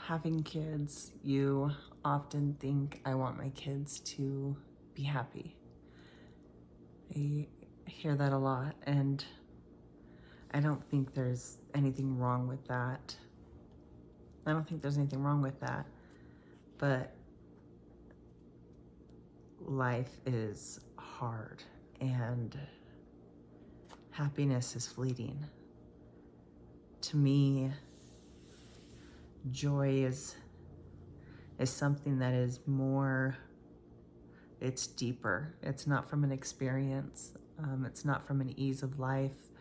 having kids, you often think, I want my kids to be happy. I hear that a lot, and I don't think there's anything wrong with that. But life is hard, and happiness is fleeting. To me, joy is something that is more, it's deeper. It's not from an experience. It's not from an ease of life,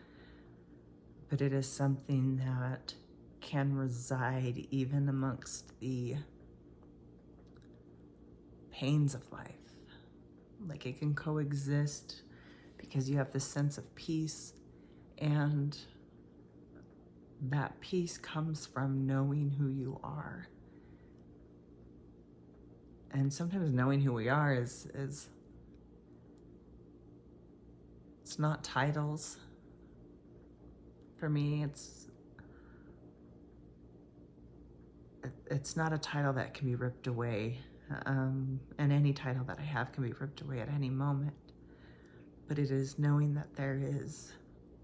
but it is something that can reside even amongst the pains of life. Like, it can coexist because you have this sense of peace, and that peace comes from knowing who you are. And sometimes knowing who we are is it's not titles. For me, it's not a title that can be ripped away. And any title that I have can be ripped away at any moment. But it is knowing that there is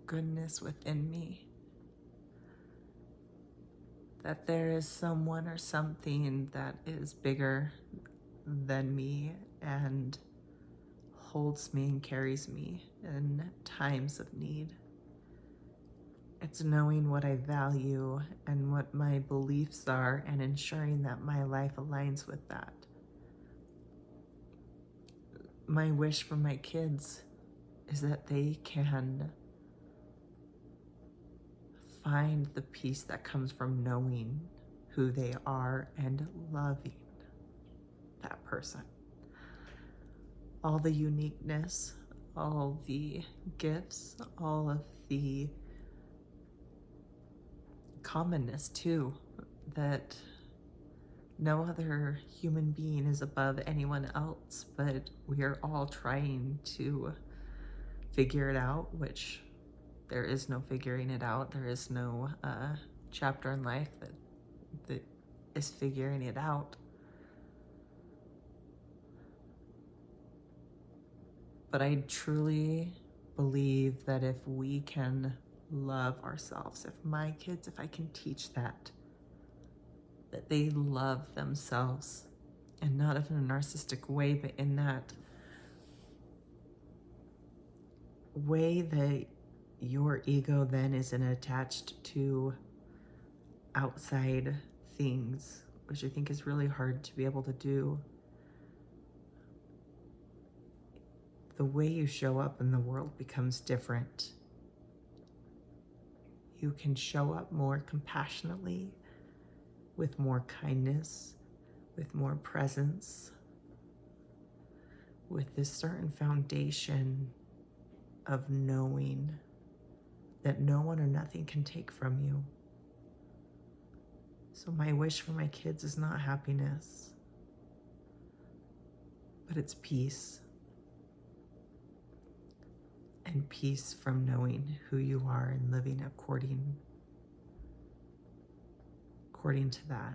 goodness within me. That there is someone or something that is bigger than me and holds me and carries me in times of need. It's knowing what I value and what my beliefs are and ensuring that my life aligns with that. My wish for my kids is that they can find the peace that comes from knowing who they are and loving that person. All the uniqueness, all the gifts, all of the commonness too, that no other human being is above anyone else, but we are all trying to figure it out, which there is no figuring it out. There is no chapter in life that is figuring it out. But I truly believe that if we can love ourselves, if I can teach that they love themselves, and not in a narcissistic way, but in that way that your ego then isn't attached to outside things, which I think is really hard to be able to do. The way you show up in the world becomes different. You can show up more compassionately, with more kindness, with more presence, with this certain foundation of knowing that no one or nothing can take from you. So my wish for my kids is not happiness, but it's peace. And peace from knowing who you are and living according to that.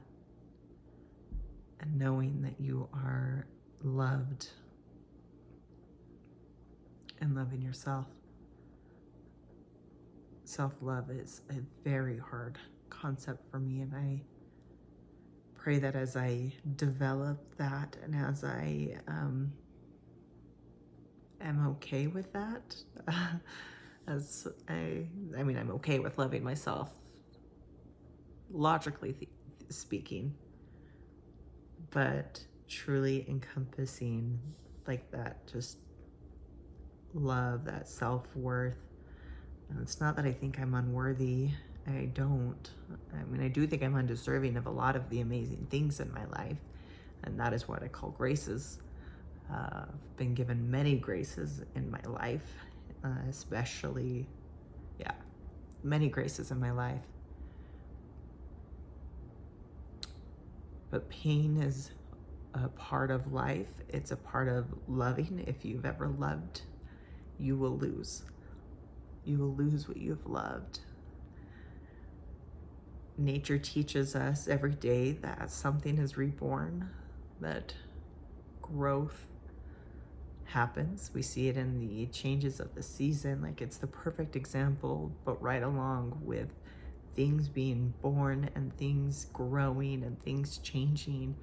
And knowing that you are loved and loving yourself. Self-love is a very hard concept for me, and I pray that as I develop that and as I am okay with that, I'm okay with loving myself, logically speaking, but truly encompassing like that, just love, that self-worth. And it's not that I think I'm unworthy. I don't. I do think I'm undeserving of a lot of the amazing things in my life, and that is what I call graces. I've been given many graces in my life, many graces in my life. But pain is a part of life. It's a part of loving. If you've ever loved, you will lose. You will lose what you've loved. nature teaches us every day that something is reborn, that growth happens. We see it in the changes of the season, like it's the perfect example, but right along with things being born and things growing and things changing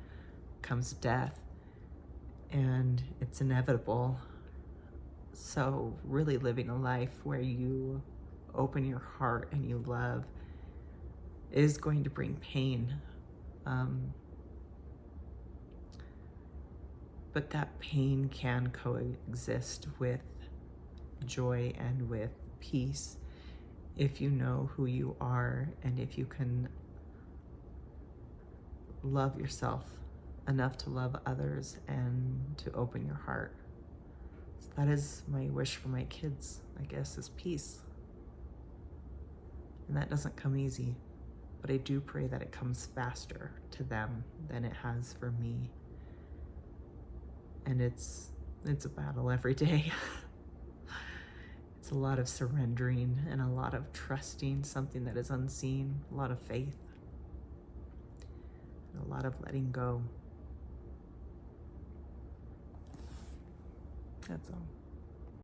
comes death, and it's inevitable. So really living a life where you open your heart and you love is going to bring pain. But that pain can coexist with joy and with peace if you know who you are and if you can love yourself enough to love others and to open your heart. So that is my wish for my kids, I guess, is peace. And that doesn't come easy, but I do pray that it comes faster to them than it has for me. And it's a battle every day. It's a lot of surrendering and a lot of trusting something that is unseen, a lot of faith, and a lot of letting go. That's all.